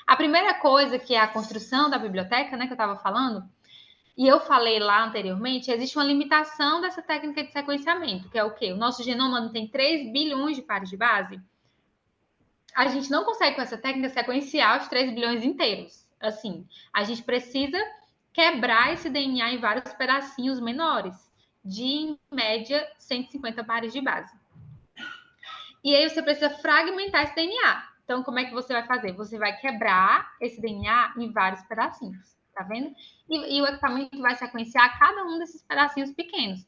A primeira coisa, que é a construção da biblioteca, né, que eu estava falando, e eu falei lá anteriormente, existe uma limitação dessa técnica de sequenciamento, que é o quê? O nosso genoma não tem 3 bilhões de pares de base. A gente não consegue, com essa técnica, sequenciar os 3 bilhões inteiros. Assim, a gente precisa quebrar esse DNA em vários pedacinhos menores, de, em média, 150 pares de base. E aí você precisa fragmentar esse DNA. Então, como é que você vai fazer? Você vai quebrar esse DNA em vários pedacinhos, tá vendo? E o equipamento vai sequenciar cada um desses pedacinhos pequenos.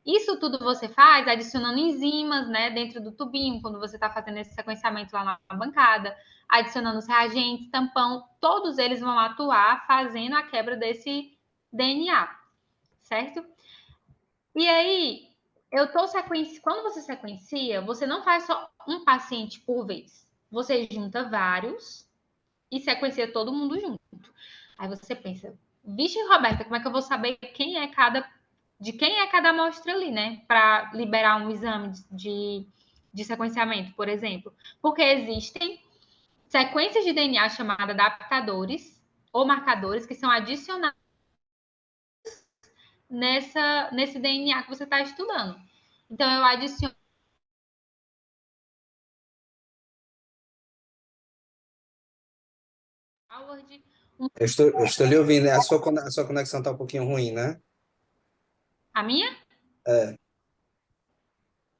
Isso tudo você faz adicionando enzimas, né, dentro do tubinho, quando você está fazendo esse sequenciamento lá na bancada, adicionando os reagentes, tampão, todos eles vão atuar fazendo a quebra desse DNA, certo? E aí, quando você sequencia, você não faz só um paciente por vez. Você junta vários e sequencia todo mundo junto. Aí você pensa, vixe, Roberta, como é que eu vou saber de quem é cada amostra ali, né? Para liberar um exame de sequenciamento, por exemplo. Porque existem sequências de DNA chamadas adaptadores ou marcadores que são adicionados nesse DNA que você está estudando. Então, eu adiciono Howard. Eu estou lhe ouvindo, né? A sua conexão está um pouquinho ruim, né? A minha? É,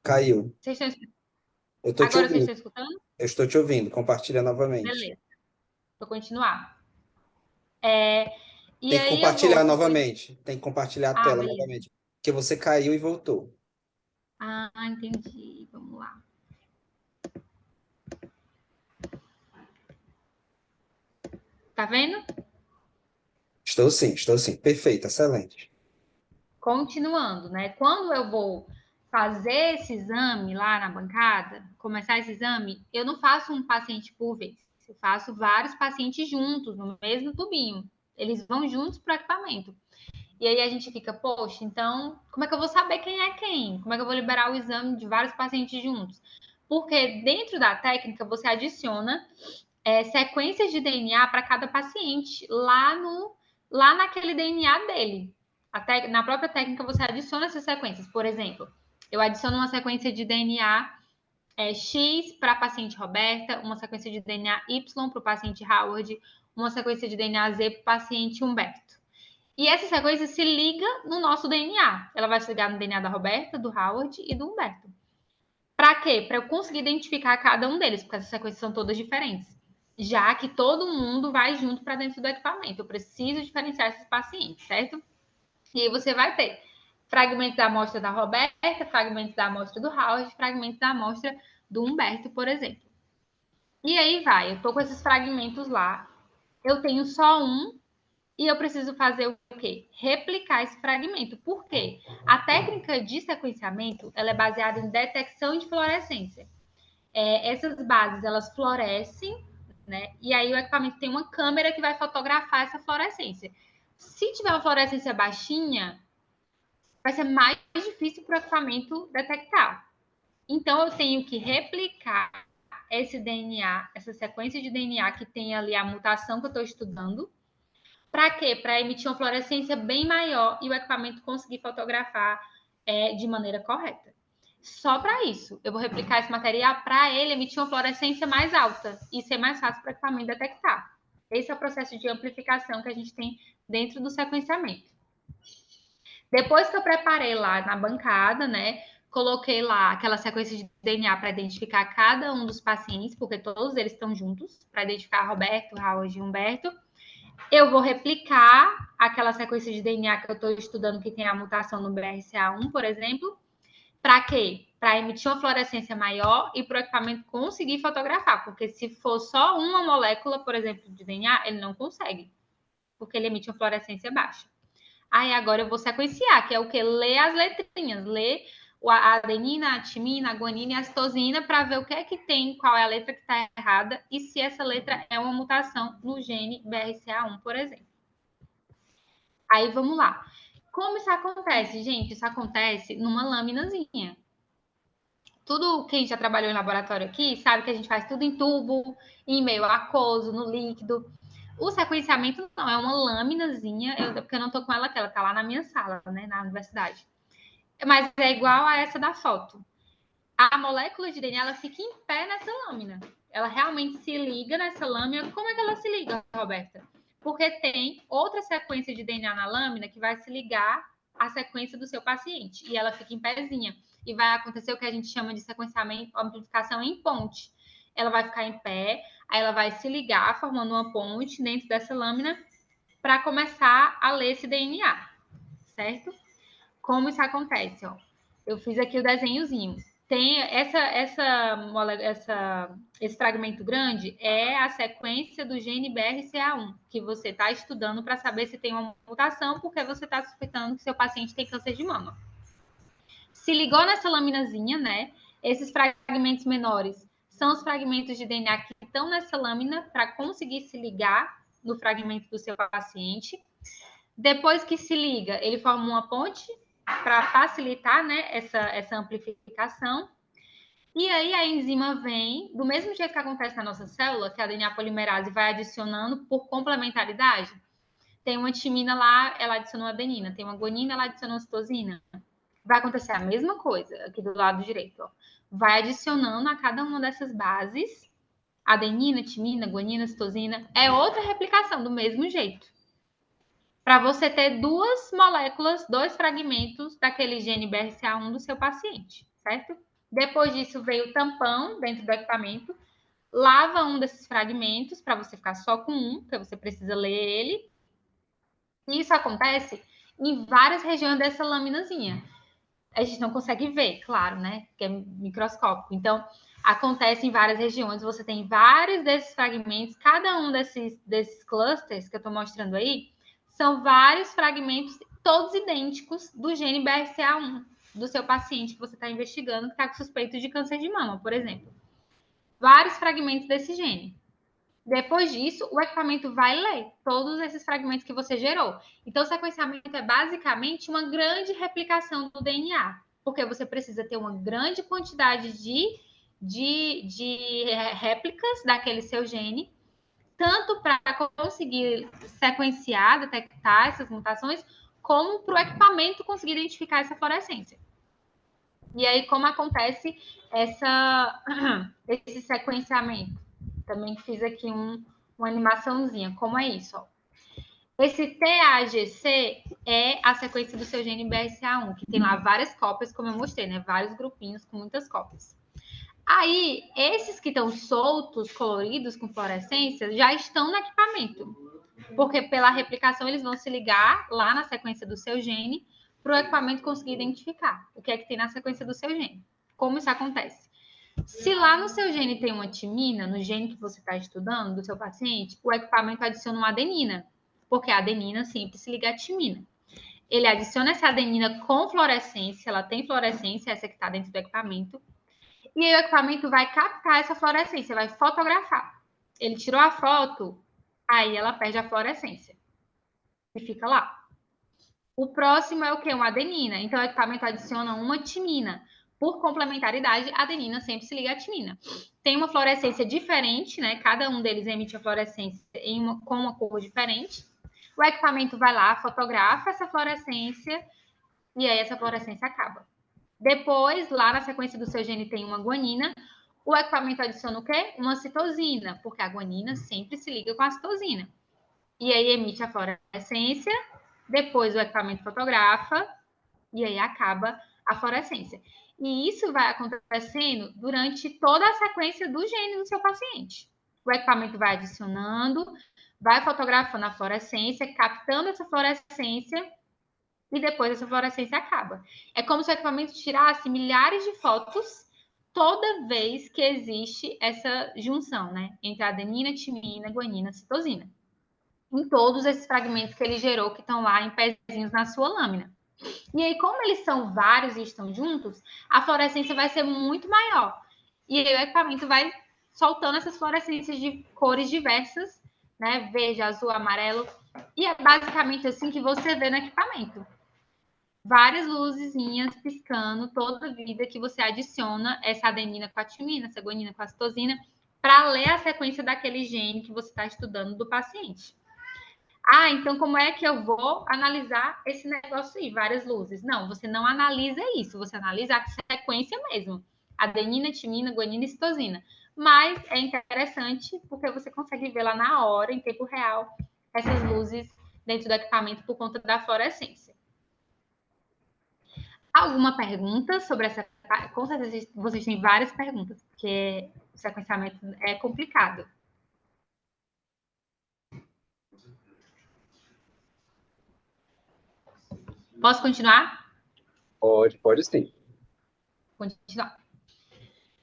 caiu. Vocês estão escutando? Eu estou te Agora vocês ouvindo. estão escutando? Eu estou te ouvindo. Compartilha novamente. Beleza, vou continuar. E Tem que aí eu vou compartilhar depois. novamente. Tem que compartilhar a Ah, tela beleza. novamente. Porque você caiu e voltou. Ah, entendi. Vamos lá. Tá vendo? Estou sim, estou sim. Perfeito, excelente. Continuando, né? Quando eu vou fazer esse exame lá na bancada, começar esse exame, eu não faço um paciente por vez. Eu faço vários pacientes juntos, no mesmo tubinho. Eles vão juntos para o equipamento. E aí a gente fica, poxa, então como é que eu vou saber quem é quem? Como é que eu vou liberar o exame de vários pacientes juntos? Porque dentro da técnica você adiciona sequências de DNA para cada paciente lá naquele DNA dele. Na própria técnica você adiciona essas sequências. Por exemplo, eu adiciono uma sequência de DNA X para a paciente Roberta, uma sequência de DNA Y para o paciente Howard, uma sequência de DNA Z para o paciente Humberto. E essa sequência se liga no nosso DNA. Ela vai se ligar no DNA da Roberta, do Howard e do Humberto. Para quê? Para eu conseguir identificar cada um deles, porque essas sequências são todas diferentes. Já que todo mundo vai junto para dentro do equipamento. Eu preciso diferenciar esses pacientes, certo? E aí você vai ter fragmentos da amostra da Roberta, fragmentos da amostra do Howard, fragmentos da amostra do Humberto, por exemplo. E aí vai, eu tô com esses fragmentos lá, eu tenho só um e eu preciso fazer o quê? Replicar esse fragmento. Por quê? A técnica de sequenciamento ela é baseada em detecção de fluorescência. Essas bases elas florescem, né? E aí o equipamento tem uma câmera que vai fotografar essa fluorescência. Se tiver uma fluorescência baixinha, vai ser mais difícil para o equipamento detectar. Então eu tenho que replicar esse DNA, essa sequência de DNA que tem ali a mutação que eu estou estudando. Para quê? Para emitir uma fluorescência bem maior e o equipamento conseguir fotografar de maneira correta. Só para isso, eu vou replicar esse material para ele emitir uma fluorescência mais alta e ser mais fácil para o equipamento detectar. Esse é o processo de amplificação que a gente tem dentro do sequenciamento. Depois que eu preparei lá na bancada, né, coloquei lá aquela sequência de DNA para identificar cada um dos pacientes, porque todos eles estão juntos, para identificar Roberto, Howard e Humberto. Eu vou replicar aquela sequência de DNA que eu estou estudando que tem a mutação no BRCA1, por exemplo. Para quê? Para emitir uma fluorescência maior e para o equipamento conseguir fotografar. Porque se for só uma molécula, por exemplo, de DNA, ele não consegue. Porque ele emite uma fluorescência baixa. Aí agora eu vou sequenciar, que é o quê? Ler as letrinhas. Ler a adenina, a timina, a guanina e a citosina para ver o que é que tem, qual é a letra que está errada e se essa letra é uma mutação no gene BRCA1, por exemplo. Aí vamos lá. Como isso acontece, gente? Isso acontece numa laminazinha. tudo quem já trabalhou em laboratório aqui sabe que a gente faz tudo em tubo, em meio aquoso, no líquido. O sequenciamento não, é uma laminazinha, porque eu não tô com ela aqui, ela tá lá na minha sala, né, na universidade. Mas é igual a essa da foto. A molécula de DNA, ela fica em pé nessa lâmina. Ela realmente se liga nessa lâmina. Como é que ela se liga, Roberta? Porque tem outra sequência de DNA na lâmina que vai se ligar à sequência do seu paciente. E ela fica em pezinha. E vai acontecer o que a gente chama de sequenciamento, amplificação em ponte. Ela vai ficar em pé, aí ela vai se ligar, formando uma ponte dentro dessa lâmina para começar a ler esse DNA, certo? Como isso acontece? Ó? Eu fiz aqui o desenhozinho. Tem esse fragmento grande é a sequência do gene BRCA1, que você está estudando para saber se tem uma mutação, porque você está suspeitando que seu paciente tem câncer de mama. Se ligou nessa laminazinha, né? Esses fragmentos menores são os fragmentos de DNA que estão nessa lâmina para conseguir se ligar no fragmento do seu paciente. Depois que se liga, ele forma uma ponte para facilitar, né, essa amplificação. E aí a enzima vem, do mesmo jeito que acontece na nossa célula, que a DNA polimerase vai adicionando por complementaridade. Tem uma timina lá, ela adiciona uma adenina. Tem uma guanina, ela adiciona uma citosina. Vai acontecer a mesma coisa aqui do lado direito. Ó. Vai adicionando a cada uma dessas bases, adenina, timina, guanina, citosina. É outra replicação do mesmo jeito. Para você ter duas moléculas, dois fragmentos daquele gene BRCA1 do seu paciente, certo? Depois disso veio o tampão dentro do equipamento, lava um desses fragmentos para você ficar só com um, porque você precisa ler ele. E isso acontece em várias regiões dessa laminazinha. A gente não consegue ver, claro, né? Porque é microscópico. Então, acontece em várias regiões. Você tem vários desses fragmentos, cada um desses clusters que eu estou mostrando aí, são vários fragmentos, todos idênticos, do gene BRCA1 do seu paciente que você está investigando, que está com suspeito de câncer de mama, por exemplo. Vários fragmentos desse gene. Depois disso, o equipamento vai ler todos esses fragmentos que você gerou. Então, o sequenciamento é basicamente uma grande replicação do DNA, porque você precisa ter uma grande quantidade de réplicas daquele seu gene, tanto para conseguir sequenciar, detectar essas mutações, como para o equipamento conseguir identificar essa fluorescência. E aí, como acontece esse sequenciamento? Também fiz aqui uma animaçãozinha. Como é isso? Ó. Esse TAGC é a sequência do seu gene BRCA1, que tem lá várias cópias, como eu mostrei, né? Vários grupinhos com muitas cópias. Aí, esses que estão soltos, coloridos, com fluorescência, já estão no equipamento. Porque pela replicação eles vão se ligar lá na sequência do seu gene para o equipamento conseguir identificar o que é que tem na sequência do seu gene. Como isso acontece? Se lá no seu gene tem uma timina, no gene que você está estudando, do seu paciente, o equipamento adiciona uma adenina, porque a adenina sempre se liga à timina. Ele adiciona essa adenina com fluorescência, ela tem fluorescência, essa que está dentro do equipamento, e aí o equipamento vai captar essa fluorescência, vai fotografar. Ele tirou a foto, aí ela perde a fluorescência e fica lá. O próximo é o quê? Uma adenina. Então, o equipamento adiciona uma timina. Por complementaridade, a adenina sempre se liga à timina. Tem uma fluorescência diferente, né? Cada um deles emite a fluorescência com uma cor diferente. O equipamento vai lá, fotografa essa fluorescência e aí essa fluorescência acaba. Depois, lá na sequência do seu gene tem uma guanina. O equipamento adiciona o quê? Uma citosina, porque a guanina sempre se liga com a citosina. E aí emite a fluorescência, depois o equipamento fotografa e aí acaba a fluorescência. E isso vai acontecendo durante toda a sequência do gene do seu paciente. O equipamento vai adicionando, vai fotografando a fluorescência, captando essa fluorescência e depois essa fluorescência acaba. É como se o equipamento tirasse milhares de fotos toda vez que existe essa junção, né, entre adenina, timina, guanina, citosina. Em todos esses fragmentos que ele gerou que estão lá em pezinhos na sua lâmina. E aí, como eles são vários e estão juntos, a fluorescência vai ser muito maior. E aí o equipamento vai soltando essas fluorescências de cores diversas, né? Verde, azul, amarelo. E é basicamente assim que você vê no equipamento. várias luzinhas piscando toda a vida que você adiciona essa adenina com a timina, essa guanina com a citosina, para ler a sequência daquele gene que você está estudando do paciente. Ah, então como é que eu vou analisar esse negócio aí? Várias luzes. Não, você não analisa isso, você analisa a sequência mesmo. Adenina, timina, guanina e citosina. Mas é interessante porque você consegue ver lá na hora, em tempo real, essas luzes dentro do equipamento por conta da fluorescência. Alguma pergunta sobre essa? Com certeza vocês têm várias perguntas, porque o sequenciamento é complicado. Posso continuar? Pode sim. Continuar.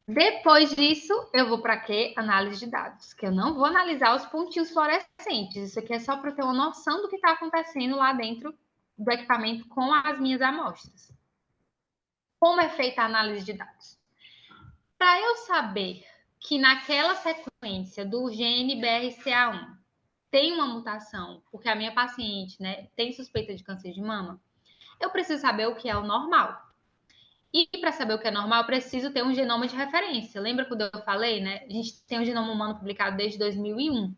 Depois disso, eu vou para quê? Análise de dados, que eu não vou analisar os pontinhos fluorescentes. Isso aqui é só para eu ter uma noção do que está acontecendo lá dentro do equipamento com as minhas amostras. Como é feita a análise de dados? Para eu saber que naquela sequência do gene BRCA1 tem uma mutação, porque a minha paciente, né, tem suspeita de câncer de mama, eu preciso saber o que é o normal. E para saber o que é normal, eu preciso ter um genoma de referência. Lembra quando eu falei, né? A gente tem um genoma humano publicado desde 2001.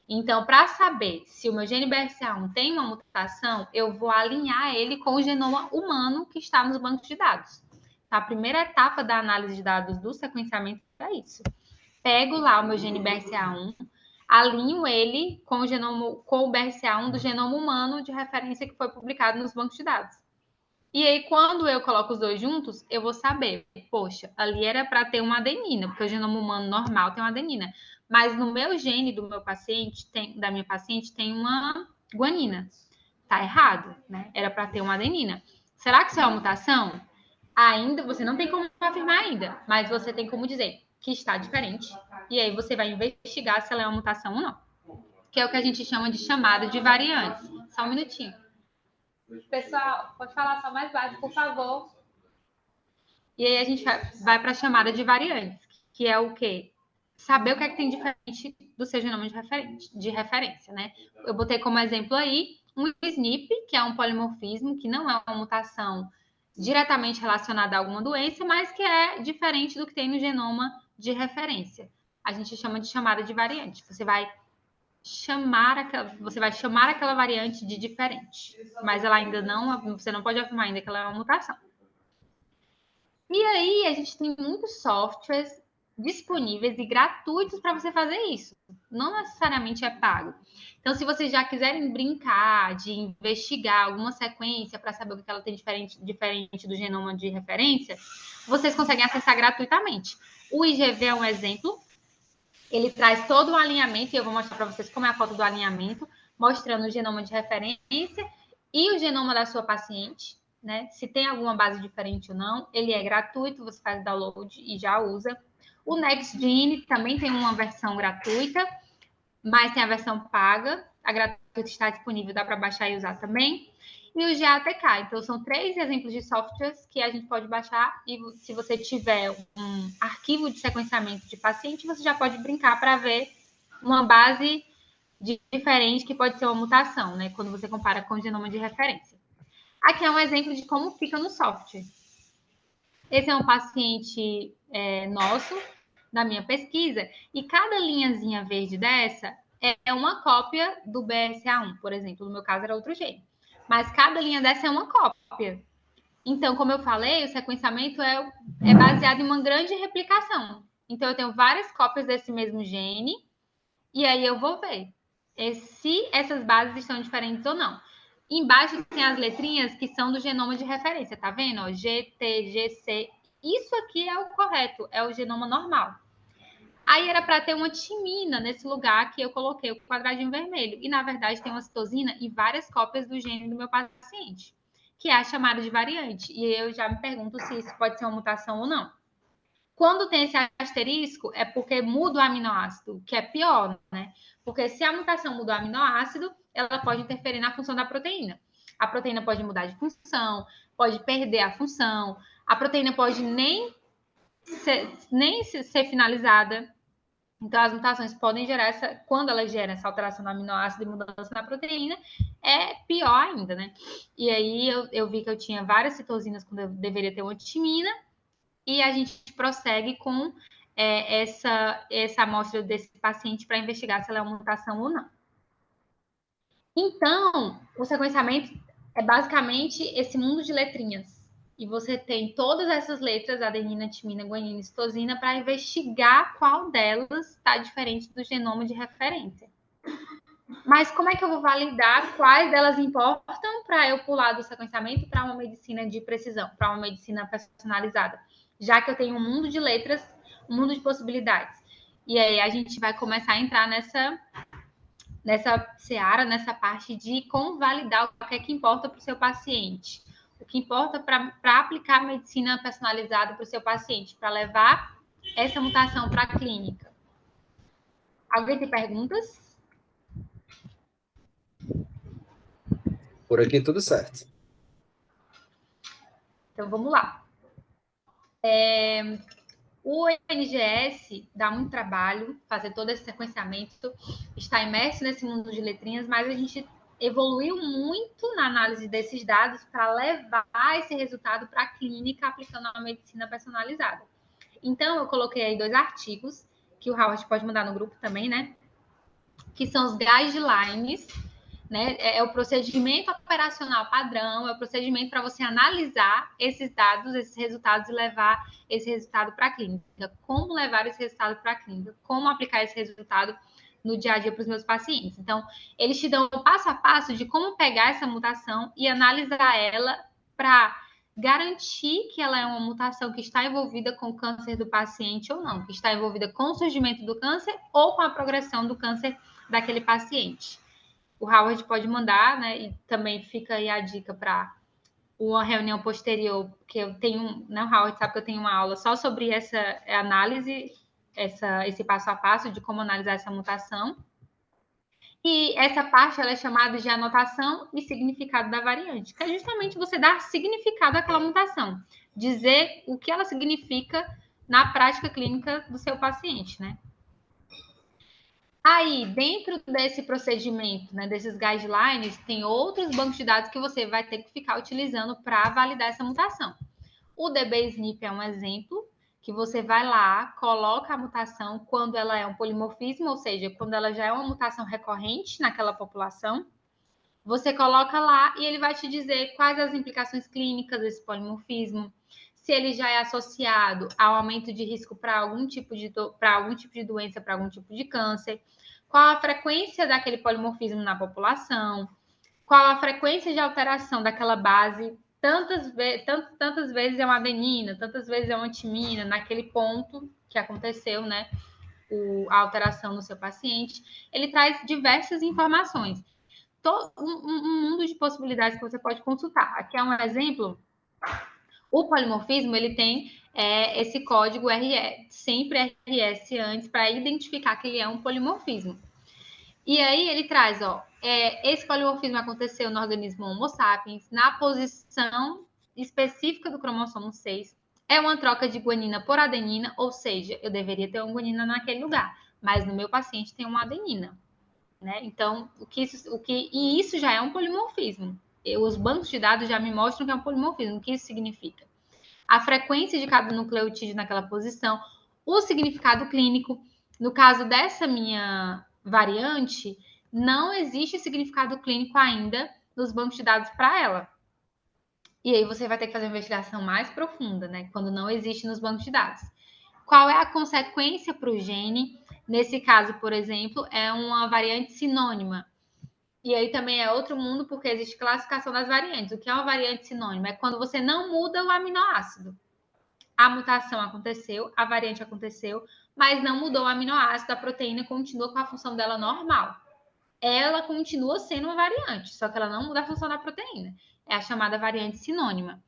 Então, para saber se o meu gene BRCA1 tem uma mutação, eu vou alinhar ele com o genoma humano que está nos bancos de dados. Então, a primeira etapa da análise de dados do sequenciamento é isso. Pego lá o meu gene BRCA1, alinho ele com o BRCA1 do genoma humano de referência que foi publicado nos bancos de dados. E aí, quando eu coloco os dois juntos, eu vou saber, poxa, ali era para ter uma adenina, porque o genoma humano normal tem uma adenina. Mas no meu gene do meu paciente, da minha paciente, tem uma guanina. Tá errado, né? Era para ter uma adenina. Será que isso é uma mutação? Ainda, você não tem como afirmar ainda, mas você tem como dizer que está diferente. E aí você vai investigar se ela é uma mutação ou não. Que é o que a gente chama de chamada de variantes. Só um minutinho. Pessoal, pode falar só mais baixo, por favor. E aí a gente vai para a chamada de variantes, que é o quê? Saber o que é que tem diferente do seu genoma de referência, né? Eu botei como exemplo aí um SNP, que é um polimorfismo, que não é uma mutação diretamente relacionada a alguma doença, mas que é diferente do que tem no genoma de referência. A gente chama de chamada de variante. Você vai chamar aquela variante de diferente, mas ela ainda não, você não pode afirmar ainda que ela é uma mutação. E aí a gente tem muitos softwares disponíveis e gratuitos para você fazer isso. Não necessariamente é pago. Então, se vocês já quiserem brincar de investigar alguma sequência para saber o que ela tem diferente do genoma de referência, vocês conseguem acessar gratuitamente. O IGV é um exemplo. Ele traz todo o alinhamento, e eu vou mostrar para vocês como é a foto do alinhamento, mostrando o genoma de referência e o genoma da sua paciente, né? Se tem alguma base diferente ou não. Ele é gratuito, você faz download e já usa. O NextGene também tem uma versão gratuita, mas tem a versão paga. A gratuita está disponível, dá para baixar e usar também. E o GATK. Então, são 3 exemplos de softwares que a gente pode baixar. E se você tiver um arquivo de sequenciamento de paciente, você já pode brincar para ver uma base diferente que pode ser uma mutação, né? Quando você compara com o genoma de referência. Aqui é um exemplo de como fica no software. Esse é um paciente nosso, da minha pesquisa, e cada linhazinha verde dessa é uma cópia do BRCA1, por exemplo. No meu caso era outro gene. Mas cada linha dessa é uma cópia. Então, como eu falei, o sequenciamento é baseado em uma grande replicação. Então, eu tenho várias cópias desse mesmo gene, e aí eu vou ver se essas bases estão diferentes ou não. Embaixo tem as letrinhas que são do genoma de referência, tá vendo? Ó, GT, GC. Isso aqui é o correto, é o genoma normal. Aí era para ter uma timina nesse lugar que eu coloquei o quadradinho vermelho. E, na verdade, tem uma citosina e várias cópias do gene do meu paciente, que é a chamada de variante. E eu já me pergunto se isso pode ser uma mutação ou não. Quando tem esse asterisco, é porque muda o aminoácido, que é pior, né? Porque se a mutação muda o aminoácido, ela pode interferir na função da proteína. A proteína pode mudar de função, pode perder a função, a proteína pode nem ser finalizada. Então, as mutações podem gerar quando elas geram essa alteração no aminoácido e mudança na proteína, é pior ainda, né? E aí eu vi que eu tinha várias citosinas quando eu deveria ter uma titimina, e a gente prossegue com essa amostra desse paciente para investigar se ela é uma mutação ou não. Então, o sequenciamento é basicamente esse mundo de letrinhas. E você tem todas essas letras, adenina, timina, guanina e citosina, para investigar qual delas está diferente do genoma de referência. Mas como é que eu vou validar quais delas importam para eu pular do sequenciamento para uma medicina de precisão, para uma medicina personalizada? Já que eu tenho um mundo de letras, um mundo de possibilidades. E aí a gente vai começar a entrar nessa seara, nessa parte de como validar o que é que importa para o seu paciente. O que importa para aplicar a medicina personalizada para o seu paciente, para levar essa mutação para a clínica. Alguém tem perguntas? Por aqui tudo certo. Então vamos lá. O NGS dá muito trabalho fazer todo esse sequenciamento, está imerso nesse mundo de letrinhas, mas a gente evoluiu muito na análise desses dados para levar esse resultado para a clínica aplicando a medicina personalizada. Então, eu coloquei aí 2 artigos, que o Howard pode mandar no grupo também, né? Que são os guidelines, né? É o procedimento operacional padrão, é o procedimento para você analisar esses dados, esses resultados e levar esse resultado para a clínica. Como levar esse resultado para a clínica? Como aplicar esse resultado no dia a dia para os meus pacientes? Então, eles te dão um passo a passo de como pegar essa mutação e analisar ela para garantir que ela é uma mutação que está envolvida com o câncer do paciente ou não, que está envolvida com o surgimento do câncer ou com a progressão do câncer daquele paciente. O Howard pode mandar, né? E também fica aí a dica para uma reunião posterior, que eu tenho, né? O Howard sabe que eu tenho uma aula só sobre essa análise, esse passo a passo de como analisar essa mutação. E essa parte ela é chamada de anotação e significado da variante, que é justamente você dar significado àquela mutação, dizer o que ela significa na prática clínica do seu paciente, né? Aí, dentro desse procedimento, né, desses guidelines, tem outros bancos de dados que você vai ter que ficar utilizando para validar essa mutação. O DBSNP é um exemplo, que você vai lá, coloca a mutação quando ela é um polimorfismo, ou seja, quando ela já é uma mutação recorrente naquela população. Você coloca lá e ele vai te dizer quais as implicações clínicas desse polimorfismo, se ele já é associado ao aumento de risco para algum tipo de doença, para algum tipo de câncer, qual a frequência daquele polimorfismo na população, qual a frequência de alteração daquela base, tantas vezes é uma adenina, tantas vezes é uma timina, naquele ponto que aconteceu, né, a alteração no seu paciente. Ele traz diversas informações. Um mundo de possibilidades que você pode consultar. Aqui é um exemplo. O polimorfismo, ele tem esse código RS, sempre RS antes, para identificar que ele é um polimorfismo. E aí ele traz, esse polimorfismo aconteceu no organismo Homo sapiens, na posição específica do cromossomo 6. É uma troca de guanina por adenina, ou seja, eu deveria ter uma guanina naquele lugar, mas no meu paciente tem uma adenina. Né? Então, e isso já é um polimorfismo. Os bancos de dados já me mostram que é um polimorfismo. O que isso significa? A frequência de cada nucleotídeo naquela posição, o significado clínico. No caso dessa minha variante, não existe significado clínico ainda nos bancos de dados para ela. E aí você vai ter que fazer uma investigação mais profunda, né? Quando não existe nos bancos de dados. Qual é a consequência para o gene? Nesse caso, por exemplo, é uma variante sinônima. E aí também é outro mundo, porque existe classificação das variantes. O que é uma variante sinônima? É quando você não muda o aminoácido. A mutação aconteceu, a variante aconteceu, mas não mudou o aminoácido, a proteína continua com a função dela normal. Ela continua sendo uma variante, só que ela não muda a função da proteína. É a chamada variante sinônima.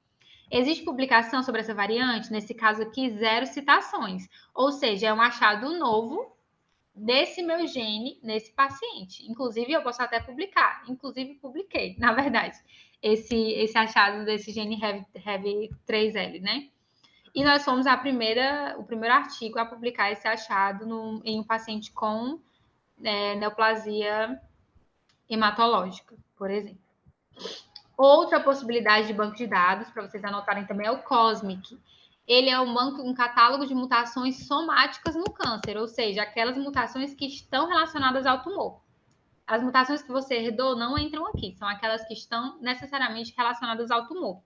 Existe publicação sobre essa variante, nesse caso aqui, 0 citações. Ou seja, é um achado novo desse meu gene nesse paciente. Inclusive, eu posso até publicar. Inclusive, publiquei, na verdade, esse achado desse gene Heavy 3L, né? E nós fomos o primeiro artigo a publicar esse achado em um paciente com neoplasia hematológica, por exemplo. Outra possibilidade de banco de dados, para vocês anotarem também, é o COSMIC. Ele é um catálogo de mutações somáticas no câncer, ou seja, aquelas mutações que estão relacionadas ao tumor. As mutações que você herdou não entram aqui, são aquelas que estão necessariamente relacionadas ao tumor.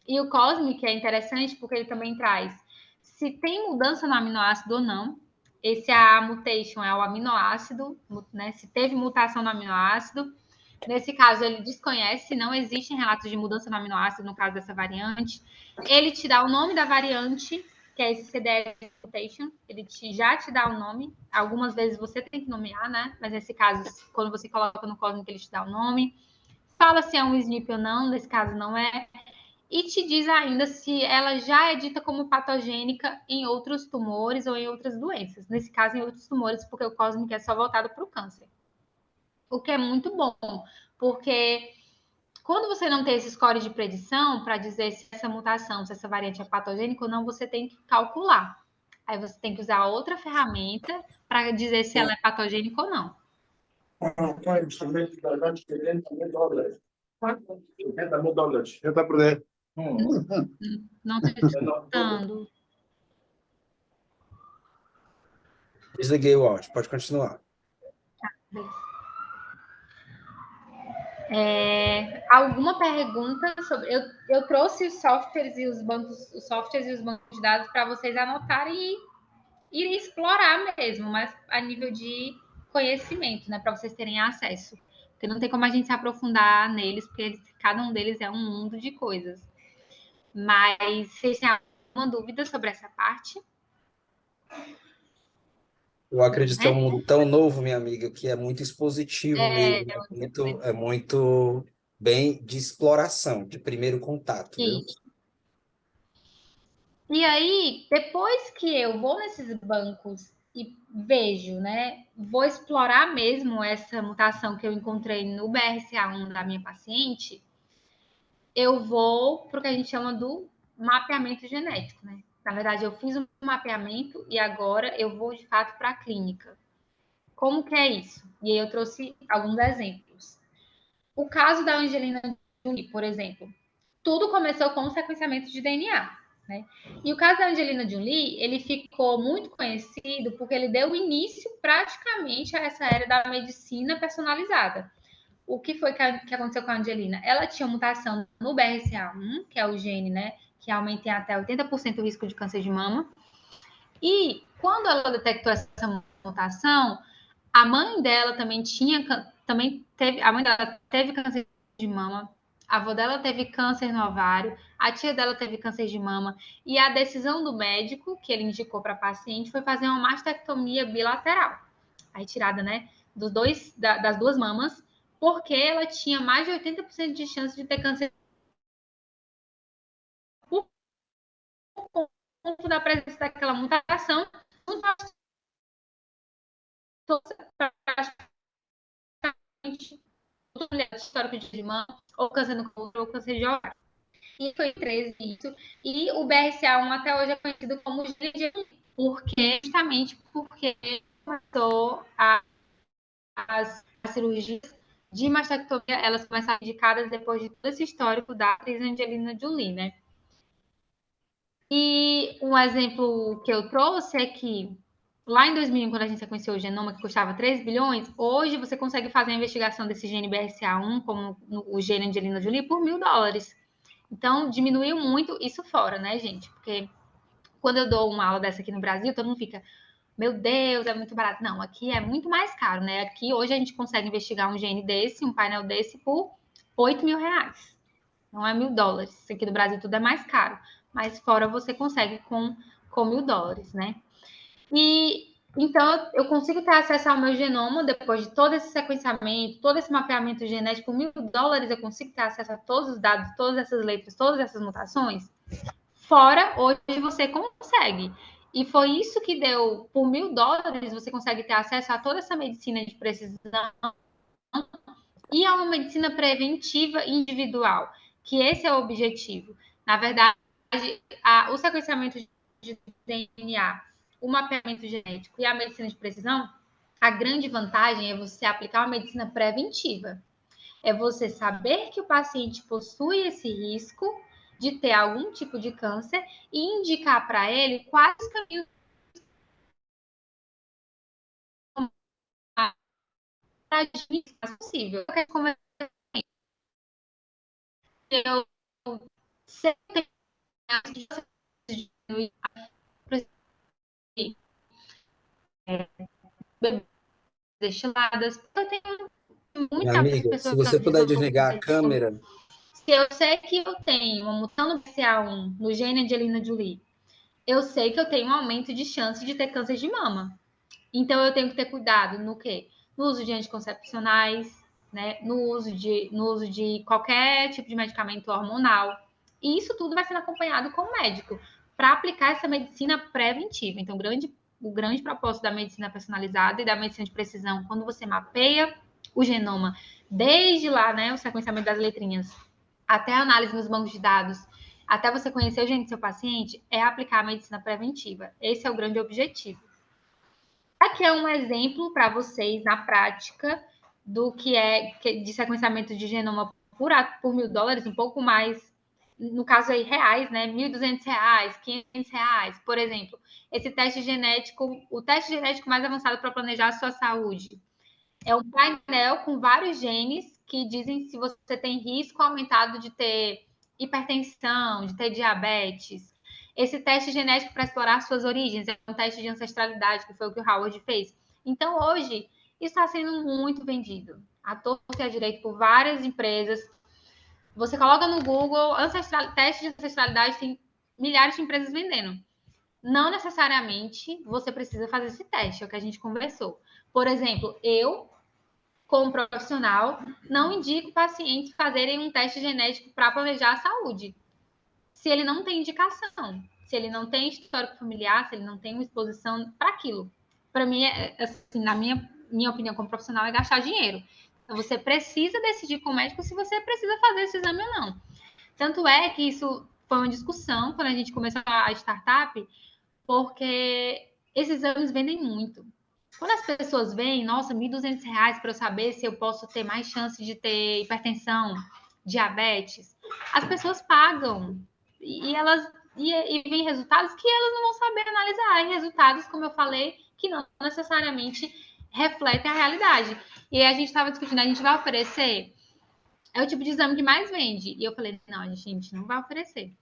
E o COSMIC é interessante porque ele também traz se tem mudança no aminoácido ou não. Esse A mutation é o aminoácido, né? Se teve mutação no aminoácido. Nesse caso, ele desconhece, não existem relatos de mudança no aminoácido no caso dessa variante. Ele te dá o nome da variante, que é esse CDR mutation, ele já te dá o nome. Algumas vezes você tem que nomear, né? Mas nesse caso, quando você coloca no Cosmic, ele te dá o nome. Fala se é um SNP ou não, nesse caso não é. E te diz ainda se ela já é dita como patogênica em outros tumores ou em outras doenças. Nesse caso, em outros tumores, porque o Cosmic é só voltado para o câncer. O que é muito bom, porque quando você não tem esse score de predição para dizer se essa mutação, se essa variante é patogênica ou não, você tem que calcular. Aí você tem que usar outra ferramenta para dizer se ela é patogênica ou não. Não estou escutando. Desliguei o áudio, pode continuar. Alguma pergunta sobre. Eu trouxe os softwares e os bancos de dados para vocês anotarem e explorar mesmo, mas a nível de conhecimento, né? Para vocês terem acesso. Porque não tem como a gente se aprofundar neles, porque cada um deles é um mundo de coisas. Mas vocês têm alguma dúvida sobre essa parte? Eu acredito que é um mundo tão novo, minha amiga, que é muito expositivo mesmo. É muito bem de exploração, de primeiro contato, viu? Isso. E aí, depois que eu vou nesses bancos e vejo, né, vou explorar mesmo essa mutação que eu encontrei no BRCA1 da minha paciente, eu vou para o que a gente chama do mapeamento genético, né? Na verdade, eu fiz um mapeamento e agora eu vou de fato para a clínica. Como que é isso? E aí eu trouxe alguns exemplos. O caso da Angelina Jolie, por exemplo, tudo começou com um sequenciamento de DNA. Né? E o caso da Angelina Jolie, ele ficou muito conhecido porque ele deu início praticamente a essa era da medicina personalizada. O que foi que aconteceu com a Angelina? Ela tinha mutação no BRCA1, que é o gene, né, que aumenta em até 80% o risco de câncer de mama. E quando ela detectou essa mutação, a mãe dela teve câncer de mama, a avó dela teve câncer no ovário, a tia dela teve câncer de mama, e a decisão do médico, que ele indicou para a paciente, foi fazer uma mastectomia bilateral. A retirada, né, das duas mamas, porque ela tinha mais de 80% de chance de ter câncer por conta da presença daquela mutação. Mulher histórico de mama, ou câncer no colo, ou câncer de ovário. E foi 13 isso. E o BRCA1 até hoje é conhecido como justamente porque começou as cirurgias de mastectomia, elas começaram indicadas depois de todo esse histórico da atriz Angelina Jolie, né? E um exemplo que eu trouxe é que lá em 2001, quando a gente sequenciou o genoma, que custava 3 bilhões, hoje você consegue fazer a investigação desse gene BRCA1, como o gene Angelina Jolie, por $1.000. Então, diminuiu muito isso fora, né, gente? Porque quando eu dou uma aula dessa aqui no Brasil, todo mundo fica, meu Deus, é muito barato. Não, aqui é muito mais caro, né? Aqui hoje a gente consegue investigar um gene desse, um painel desse, por R$8.000. Não é $1.000. Aqui no Brasil tudo é mais caro. Mas fora você consegue com $1.000, né? E então eu consigo ter acesso ao meu genoma depois de todo esse sequenciamento, todo esse mapeamento genético, $1.000, eu consigo ter acesso a todos os dados, todas essas letras, todas essas mutações. Fora, hoje você consegue. E foi isso que deu, por $1.000, você consegue ter acesso a toda essa medicina de precisão e a uma medicina preventiva individual, que esse é o objetivo. Na verdade, o sequenciamento de DNA, o mapeamento genético e a medicina de precisão, a grande vantagem é você aplicar uma medicina preventiva. É você saber que o paciente possui esse risco de ter algum tipo de câncer e indicar para ele quais caminhos para agir o mais possível. Eu sei que destiladas, eu tenho Minha muitas amiga, se pessoas você puder desligar a resolvendo. câmera, Se eu sei que eu tenho uma mutação no BCA1 no gene Angelina Jolie, eu sei que eu tenho um aumento de chance de ter câncer de mama. Então eu tenho que ter cuidado no quê? No uso de anticoncepcionais, né? No uso de qualquer tipo de medicamento hormonal. E isso tudo vai sendo acompanhado com o médico para aplicar essa medicina preventiva. Então, o grande propósito da medicina personalizada e da medicina de precisão, quando você mapeia o genoma, desde lá, né, o sequenciamento das letrinhas, até a análise nos bancos de dados, até você conhecer o gene do seu paciente, é aplicar a medicina preventiva. Esse é o grande objetivo. Aqui é um exemplo para vocês na prática do que é de sequenciamento de genoma por $1.000, um pouco mais, no caso aí, reais, né? R$ 1.200, R$ 500, por exemplo. Esse teste genético, o teste genético mais avançado para planejar a sua saúde. É um painel com vários genes que dizem se você tem risco aumentado de ter hipertensão, de ter diabetes. Esse teste genético para explorar suas origens é um teste de ancestralidade, que foi o que o Howard fez. Então, hoje, isso está sendo muito vendido. À torta e à direita por várias empresas. Você coloca no Google teste de ancestralidade, tem milhares de empresas vendendo. Não necessariamente você precisa fazer esse teste, é o que a gente conversou. Por exemplo, eu, como profissional, não indico pacientes fazerem um teste genético para planejar a saúde, se ele não tem indicação, se ele não tem histórico familiar, se ele não tem uma exposição para aquilo. Para mim, assim, na minha opinião como profissional, é gastar dinheiro. Então, você precisa decidir com o médico se você precisa fazer esse exame ou não. Tanto é que isso foi uma discussão quando a gente começou a startup, porque esses exames vendem muito. Quando as pessoas veem, nossa, R$ 1.200 para eu saber se eu posso ter mais chance de ter hipertensão, diabetes, as pessoas pagam. E vem resultados que elas não vão saber analisar. E resultados, como eu falei, que não necessariamente refletem a realidade. E aí a gente estava discutindo, a gente vai oferecer. É o tipo de exame que mais vende. E eu falei, não, a gente não vai oferecer.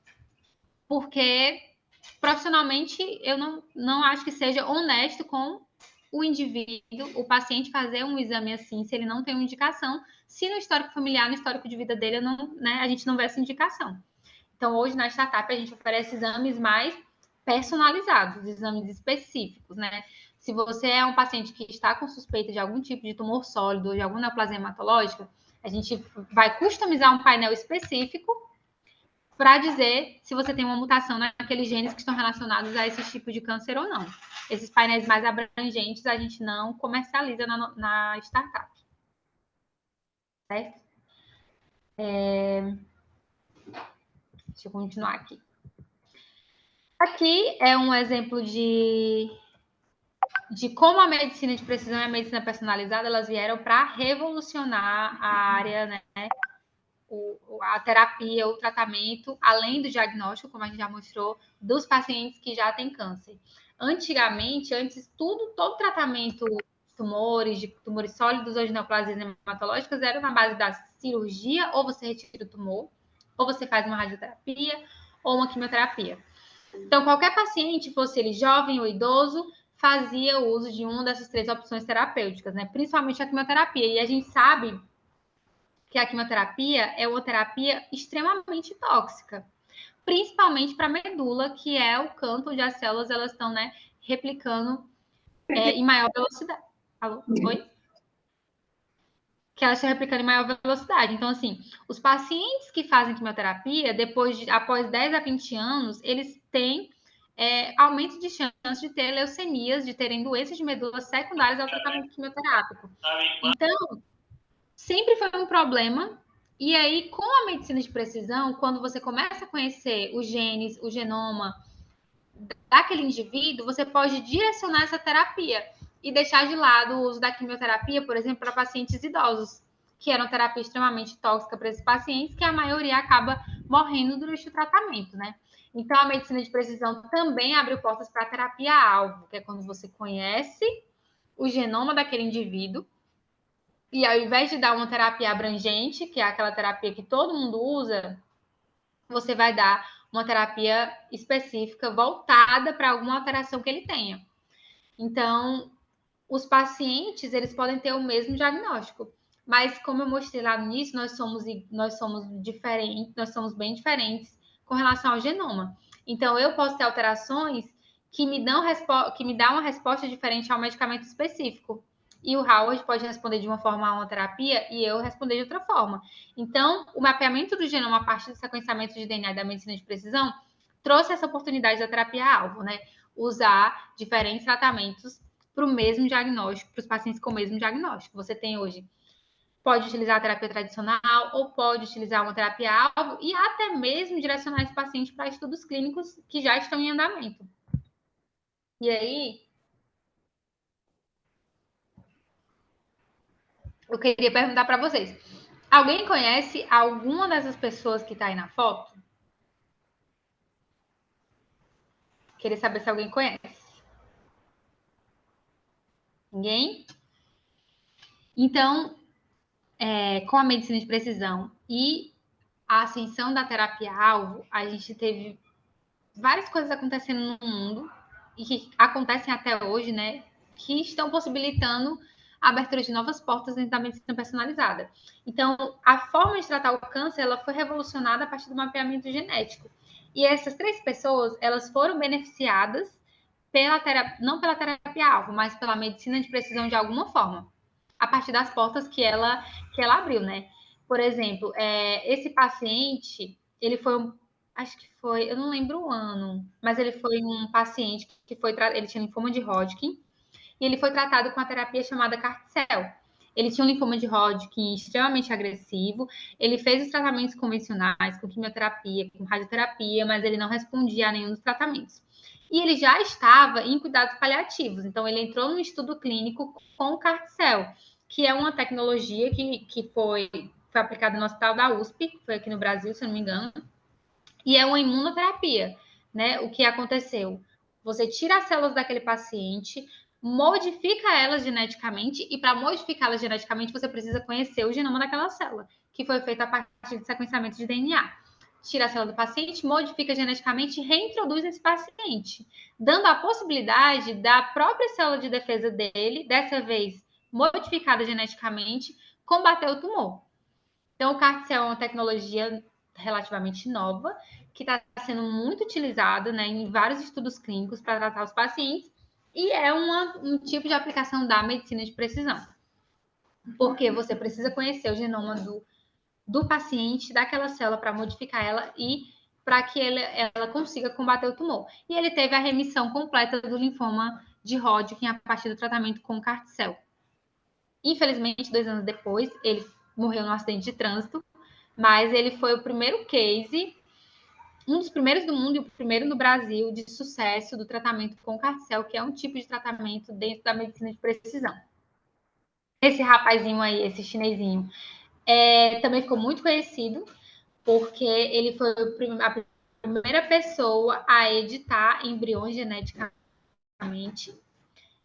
Porque profissionalmente eu não acho que seja honesto com o indivíduo, o paciente fazer um exame assim, se ele não tem uma indicação, se no histórico familiar, no histórico de vida dele, não, né, a gente não vê essa indicação. Então, hoje na startup, a gente oferece exames mais personalizados, exames específicos, né? Se você é um paciente que está com suspeita de algum tipo de tumor sólido ou de alguma neoplasia hematológica, a gente vai customizar um painel específico para dizer se você tem uma mutação naqueles genes que estão relacionados a esse tipo de câncer ou não. Esses painéis mais abrangentes a gente não comercializa na startup. Certo? Deixa eu continuar aqui. Aqui é um exemplo de como a medicina de precisão e a medicina personalizada elas vieram para revolucionar a área, né? A terapia, o tratamento, além do diagnóstico, como a gente já mostrou, dos pacientes que já têm câncer. Antigamente, todo tratamento de tumores sólidos ou de neoplasias hematológicas era na base da cirurgia, ou você retira o tumor, ou você faz uma radioterapia, ou uma quimioterapia. Então, qualquer paciente, fosse ele jovem ou idoso, fazia o uso de uma dessas três opções terapêuticas, né? Principalmente a quimioterapia. E a gente sabe que a quimioterapia é uma terapia extremamente tóxica, principalmente para a medula, que é o canto onde as células elas estão, né, replicando em maior velocidade. Alô? Oi? Que elas estão replicando em maior velocidade. Então, assim, os pacientes que fazem quimioterapia, após 10 a 20 anos, eles têm aumento de chance de ter leucemias, de terem doenças de medula secundárias ao tratamento quimioterápico. Então, sempre foi um problema E aí, com a medicina de precisão, quando você começa a conhecer os genes, o genoma daquele indivíduo, você pode direcionar essa terapia e deixar de lado o uso da quimioterapia, por exemplo, para pacientes idosos, que era uma terapia extremamente tóxica para esses pacientes, que a maioria acaba morrendo durante o tratamento, né? Então, a medicina de precisão também abre portas para a terapia-alvo, que é quando você conhece o genoma daquele indivíduo e, ao invés de dar uma terapia abrangente, que é aquela terapia que todo mundo usa, você vai dar uma terapia específica voltada para alguma alteração que ele tenha. Então, os pacientes, eles podem ter o mesmo diagnóstico, mas como eu mostrei lá no início, nós somos diferentes, nós somos bem diferentes com relação ao genoma. Então, eu posso ter alterações que me dão uma resposta diferente ao medicamento específico. E o Howard pode responder de uma forma a uma terapia e eu responder de outra forma. Então, o mapeamento do genoma a partir do sequenciamento de DNA da medicina de precisão trouxe essa oportunidade da terapia-alvo, né? Usar diferentes tratamentos para o mesmo diagnóstico, para os pacientes com o mesmo diagnóstico. Você tem hoje, pode utilizar a terapia tradicional ou pode utilizar uma terapia-alvo e até mesmo direcionar esse paciente para estudos clínicos que já estão em andamento. E aí, eu queria perguntar para vocês: alguém conhece alguma dessas pessoas que está aí na foto? Queria saber se alguém conhece. Ninguém? Então, com a medicina de precisão e a ascensão da terapia-alvo, a gente teve várias coisas acontecendo no mundo e que acontecem até hoje, né? Que estão possibilitando a abertura de novas portas dentro da medicina personalizada. Então, a forma de tratar o câncer, ela foi revolucionada a partir do mapeamento genético. E essas 3 pessoas, elas foram beneficiadas não pela terapia-alvo, mas pela medicina de precisão de alguma forma, a partir das portas que ela abriu, né? Por exemplo, esse paciente, ele foi acho que foi, eu não lembro o ano, mas ele foi um paciente que ele tinha linfoma de Hodgkin e ele foi tratado com a terapia chamada Carticel. Ele tinha um linfoma de Hodgkin extremamente agressivo, ele fez os tratamentos convencionais, com quimioterapia, com radioterapia, mas ele não respondia a nenhum dos tratamentos. E ele já estava em cuidados paliativos, então ele entrou no estudo clínico com o Carticel, que é uma tecnologia que foi aplicada no Hospital da USP, foi aqui no Brasil, se eu não me engano, e é uma imunoterapia, né? O que aconteceu? Você tira as células daquele paciente, modifica elas geneticamente, e para modificá-las geneticamente, você precisa conhecer o genoma daquela célula, que foi feito a partir de sequenciamento de DNA. Tira a célula do paciente, modifica geneticamente e reintroduz esse paciente, dando a possibilidade da própria célula de defesa dele, dessa vez modificada geneticamente, combater o tumor. Então, o CAR-T-cell é uma tecnologia relativamente nova, que está sendo muito utilizada, né, em vários estudos clínicos para tratar os pacientes, e é um tipo de aplicação da medicina de precisão. Porque você precisa conhecer o genoma do paciente, daquela célula, para modificar ela e para que ela consiga combater o tumor. E ele teve a remissão completa do linfoma de Hodgkin a partir do tratamento com CAR-T-cell. Infelizmente, 2 anos depois, ele morreu num acidente de trânsito, mas ele foi o primeiro case, um dos primeiros do mundo e o primeiro no Brasil de sucesso do tratamento com Carticel, que é um tipo de tratamento dentro da medicina de precisão. Esse rapazinho aí, esse chinesinho, também ficou muito conhecido, porque ele foi a primeira pessoa a editar embriões geneticamente,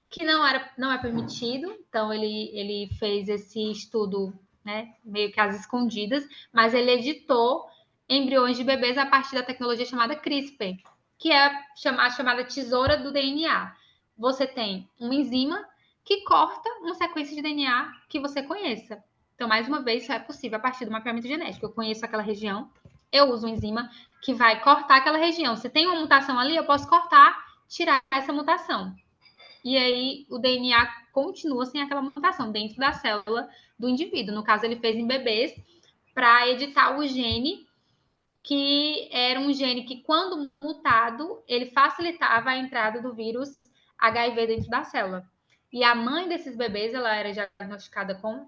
que não é permitido, então ele fez esse estudo, né, meio que às escondidas, mas ele editou embriões de bebês a partir da tecnologia chamada CRISPR, que é a chamada tesoura do DNA. Você tem uma enzima que corta uma sequência de DNA que você conheça. Então, mais uma vez, isso é possível a partir do mapeamento genético. Eu conheço aquela região, eu uso uma enzima que vai cortar aquela região. Se tem uma mutação ali, eu posso cortar, tirar essa mutação. E aí o DNA continua sem aquela mutação dentro da célula do indivíduo. No caso, ele fez em bebês para editar o gene, que era um gene que, quando mutado, ele facilitava a entrada do vírus HIV dentro da célula. E a mãe desses bebês, ela era diagnosticada com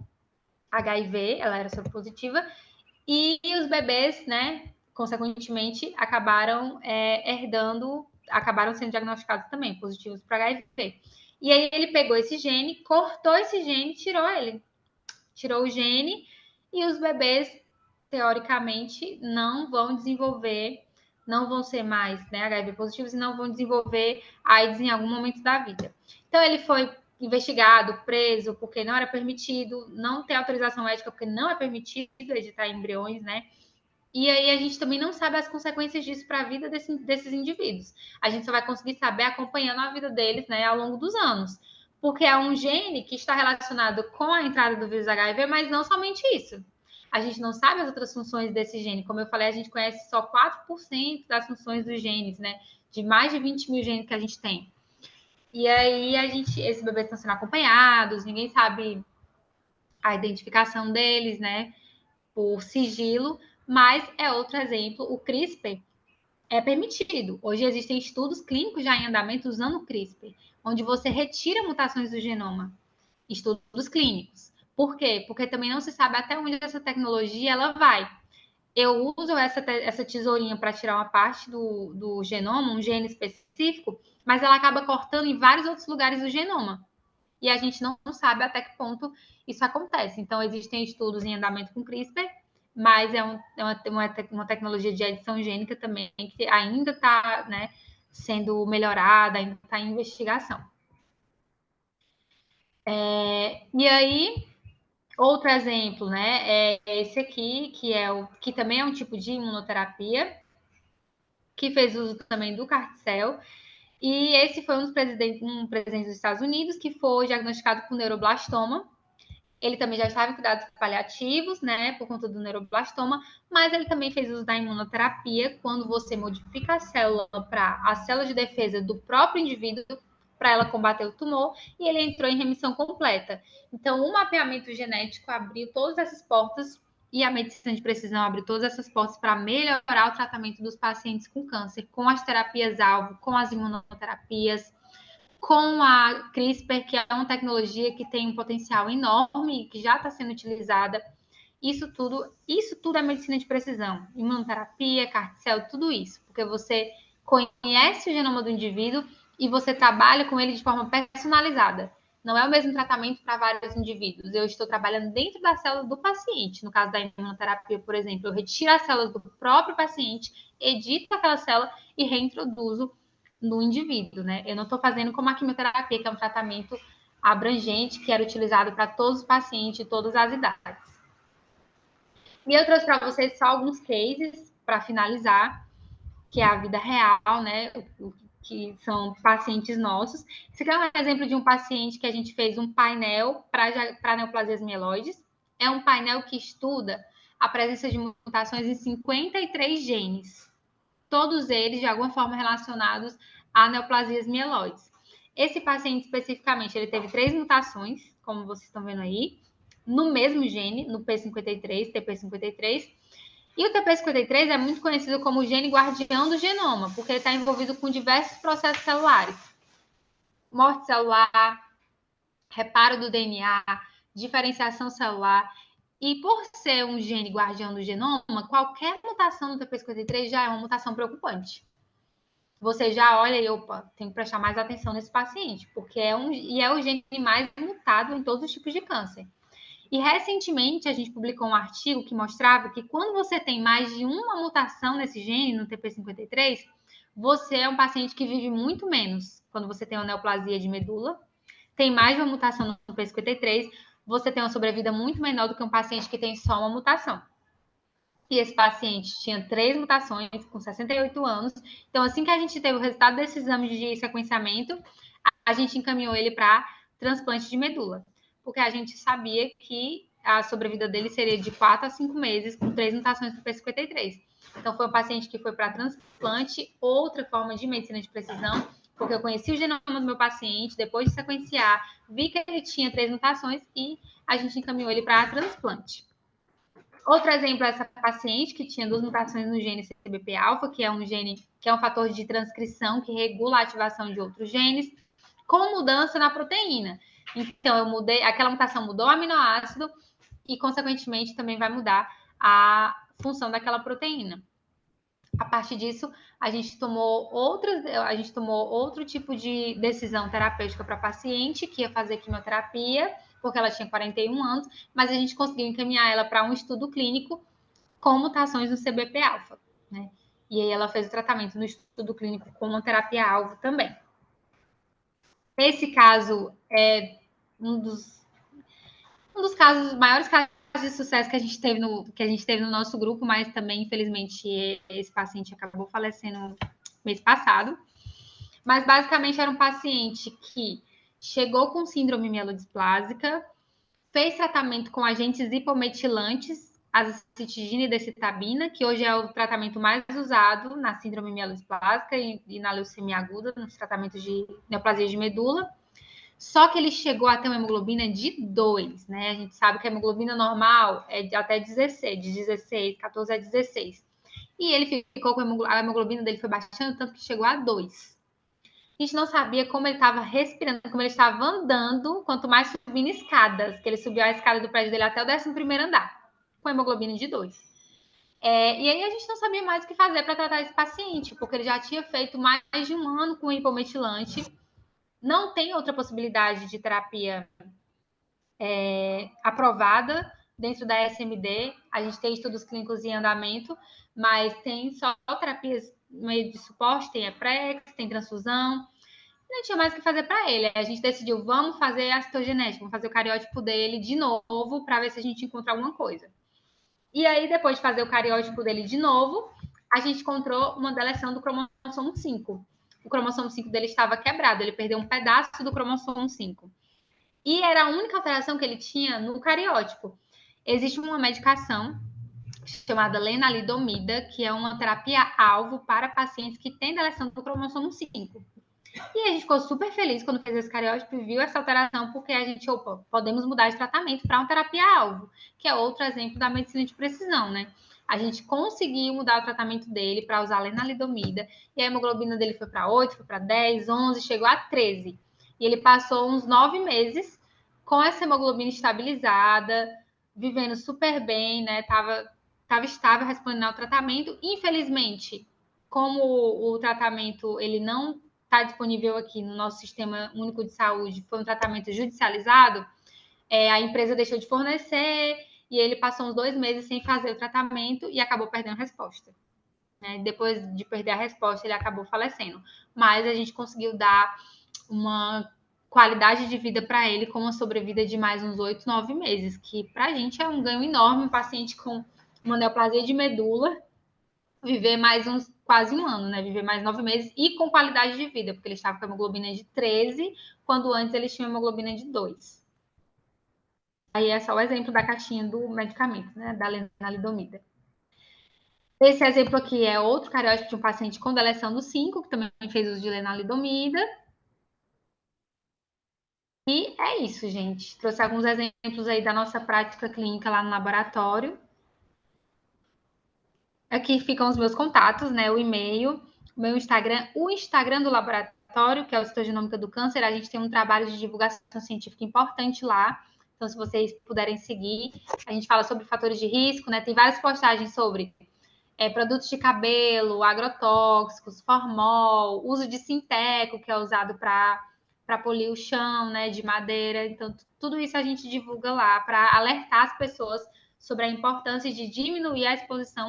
HIV, ela era soropositiva, E os bebês, né, consequentemente, acabaram acabaram sendo diagnosticados também, positivos para HIV. E aí ele pegou esse gene, cortou esse gene, tirou ele. Tirou o gene e os bebês, teoricamente, não vão desenvolver, não vão ser mais, né, HIV positivos e não vão desenvolver AIDS em algum momento da vida. Então ele foi investigado, preso, porque não era permitido, não tem autorização ética, porque não é permitido editar embriões, né? E aí a gente também não sabe as consequências disso para a vida desses indivíduos. A gente só vai conseguir saber acompanhando a vida deles, né, ao longo dos anos. Porque é um gene que está relacionado com a entrada do vírus HIV, mas não somente isso. A gente não sabe as outras funções desse gene. Como eu falei, a gente conhece só 4% das funções dos genes, né? De mais de 20 mil genes que a gente tem. E aí esses bebês estão sendo acompanhados, ninguém sabe a identificação deles, né? Por sigilo, mas é outro exemplo. O CRISPR é permitido. Hoje existem estudos clínicos já em andamento usando o CRISPR, onde você retira mutações do genoma. Estudos clínicos. Por quê? Porque também não se sabe até onde essa tecnologia ela vai. Eu uso essa tesourinha para tirar uma parte do genoma, um gene específico, mas ela acaba cortando em vários outros lugares do genoma. E a gente não sabe até que ponto isso acontece. Então, existem estudos em andamento com CRISPR, mas é uma tecnologia de edição gênica também que ainda está, né, sendo melhorada, ainda está em investigação. E aí, outro exemplo, né, é esse aqui, que também é um tipo de imunoterapia, que fez uso também do Carticel. E esse foi um presidente dos Estados Unidos que foi diagnosticado com neuroblastoma. Ele também já estava em cuidados paliativos, né, por conta do neuroblastoma, mas ele também fez uso da imunoterapia quando você modifica a célula para a célula de defesa do próprio indivíduo para ela combater o tumor, e ele entrou em remissão completa. Então, o mapeamento genético abriu todas essas portas e a medicina de precisão abriu todas essas portas para melhorar o tratamento dos pacientes com câncer, com as terapias-alvo, com as imunoterapias, com a CRISPR, que é uma tecnologia que tem um potencial enorme e que já está sendo utilizada. Isso tudo é medicina de precisão. Imunoterapia, carticel, tudo isso. Porque você conhece o genoma do indivíduo e você trabalha com ele de forma personalizada. Não é o mesmo tratamento para vários indivíduos. Eu estou trabalhando dentro da célula do paciente. No caso da imunoterapia, por exemplo, eu retiro as células do próprio paciente, edito aquela célula e reintroduzo no indivíduo, né? Eu não estou fazendo como a quimioterapia, que é um tratamento abrangente, que era utilizado para todos os pacientes de todas as idades. E eu trouxe para vocês só alguns cases para finalizar, que é a vida real, né? Que são pacientes nossos. Esse aqui é um exemplo de um paciente que a gente fez um painel para neoplasias mieloides. É um painel que estuda a presença de mutações em 53 genes. Todos eles, de alguma forma, relacionados a neoplasias mieloides. Esse paciente, especificamente, ele teve 3 mutações, como vocês estão vendo aí, no mesmo gene, no P53, TP53. E o TP53 é muito conhecido como o gene guardião do genoma, porque ele está envolvido com diversos processos celulares. Morte celular, reparo do DNA, diferenciação celular. E por ser um gene guardião do genoma, qualquer mutação no TP53 já é uma mutação preocupante. Você já olha e, opa, tem que prestar mais atenção nesse paciente, porque é o gene mais mutado em todos os tipos de câncer. E recentemente a gente publicou um artigo que mostrava que quando você tem mais de uma mutação nesse gene, no TP53, você é um paciente que vive muito menos. Quando você tem uma neoplasia de medula, tem mais de uma mutação no TP53, você tem uma sobrevida muito menor do que um paciente que tem só uma mutação. E esse paciente tinha 3 mutações, com 68 anos. Então, assim que a gente teve o resultado desse exame de sequenciamento, a gente encaminhou ele para transplante de medula, porque a gente sabia que a sobrevida dele seria de 4 a 5 meses, com 3 mutações do P53. Então, foi um paciente que foi para transplante, outra forma de medicina de precisão, porque eu conheci o genoma do meu paciente, depois de sequenciar, vi que ele tinha 3 mutações e a gente encaminhou ele para transplante. Outro exemplo é essa paciente que tinha 2 mutações no gene CBP-alfa, que é um gene que é um fator de transcrição que regula a ativação de outros genes, com mudança na proteína. Então, aquela mutação mudou o aminoácido e, consequentemente, também vai mudar a função daquela proteína. A partir disso, a gente tomou outro tipo de decisão terapêutica para a paciente, que ia fazer quimioterapia, porque ela tinha 41 anos, mas a gente conseguiu encaminhar ela para um estudo clínico com mutações no CBP-alfa, né? E aí ela fez o tratamento no estudo clínico com uma terapia-alvo também. Esse caso é um dos maiores casos de sucesso que a gente teve no nosso grupo, mas também, infelizmente, esse paciente acabou falecendo mês passado. Mas, basicamente, era um paciente que chegou com síndrome mielodisplásica, fez tratamento com agentes hipometilantes, azacitidina e decitabina, que hoje é o tratamento mais usado na síndrome mielodisplásica e na leucemia aguda, nos tratamentos de neoplasia de medula. Só que ele chegou a ter uma hemoglobina de 2, né? A gente sabe que a hemoglobina normal é de até 16, de 16, 14 a 16. E ele ficou com a hemoglobina dele foi baixando, tanto que chegou a 2. A gente não sabia como ele estava respirando, como ele estava andando, quanto mais subindo escadas, que ele subiu a escada do prédio dele até o 11º andar, com hemoglobina de 2. E aí a gente não sabia mais o que fazer para tratar esse paciente, porque ele já tinha feito mais de um ano com hipometilante. Não tem outra possibilidade de terapia aprovada dentro da SMD. A gente tem estudos clínicos em andamento, mas tem só terapias meio de suporte, tem EPREX, tem transfusão. Não tinha mais o que fazer para ele. A gente decidiu, vamos fazer a citogenética, vamos fazer o cariótipo dele de novo para ver se a gente encontra alguma coisa. E aí, depois de fazer o cariótipo dele de novo, a gente encontrou uma deleção do cromossomo 5. O cromossomo 5 dele estava quebrado, ele perdeu um pedaço do cromossomo 5. E era a única alteração que ele tinha no cariótipo. Existe uma medicação chamada lenalidomida, que é uma terapia-alvo para pacientes que têm deleção do cromossomo 5. E a gente ficou super feliz quando fez esse cariótipo e viu essa alteração, porque a gente, podemos mudar de tratamento para uma terapia-alvo, que é outro exemplo da medicina de precisão, né? A gente conseguiu mudar o tratamento dele para usar lenalidomida, e a hemoglobina dele foi para 8, foi para 10, 11, chegou a 13. E ele passou uns 9 meses com essa hemoglobina estabilizada, vivendo super bem, né? Tava estável, respondendo ao tratamento. Infelizmente, como o tratamento ele não está disponível aqui no nosso Sistema Único de Saúde, foi um tratamento judicializado, a empresa deixou de fornecer e ele passou uns 2 meses sem fazer o tratamento e acabou perdendo a resposta. Né? Depois de perder a resposta, ele acabou falecendo. Mas a gente conseguiu dar uma qualidade de vida para ele com uma sobrevida de mais uns 8, 9 meses, que para a gente é um ganho enorme. Um paciente com uma neoplasia de medula viver mais quase um ano, né? Viver mais 9 meses e com qualidade de vida, porque ele estava com hemoglobina de 13, quando antes eles tinham hemoglobina de 2. Aí é só o exemplo da caixinha do medicamento, né? Da lenalidomida. Esse exemplo aqui é outro cariótipo de um paciente com deleção do 5, que também fez uso de lenalidomida. E é isso, gente. Trouxe alguns exemplos aí da nossa prática clínica lá no laboratório. Aqui ficam os meus contatos, né? O e-mail, o meu Instagram, o Instagram do laboratório, que é o Citogenômica do Câncer. A gente tem um trabalho de divulgação científica importante lá. Então, se vocês puderem seguir, a gente fala sobre fatores de risco, né? Tem várias postagens sobre produtos de cabelo, agrotóxicos, formol, uso de sinteco, que é usado para polir o chão, né, de madeira. Então, tudo isso a gente divulga lá para alertar as pessoas sobre a importância de diminuir a exposição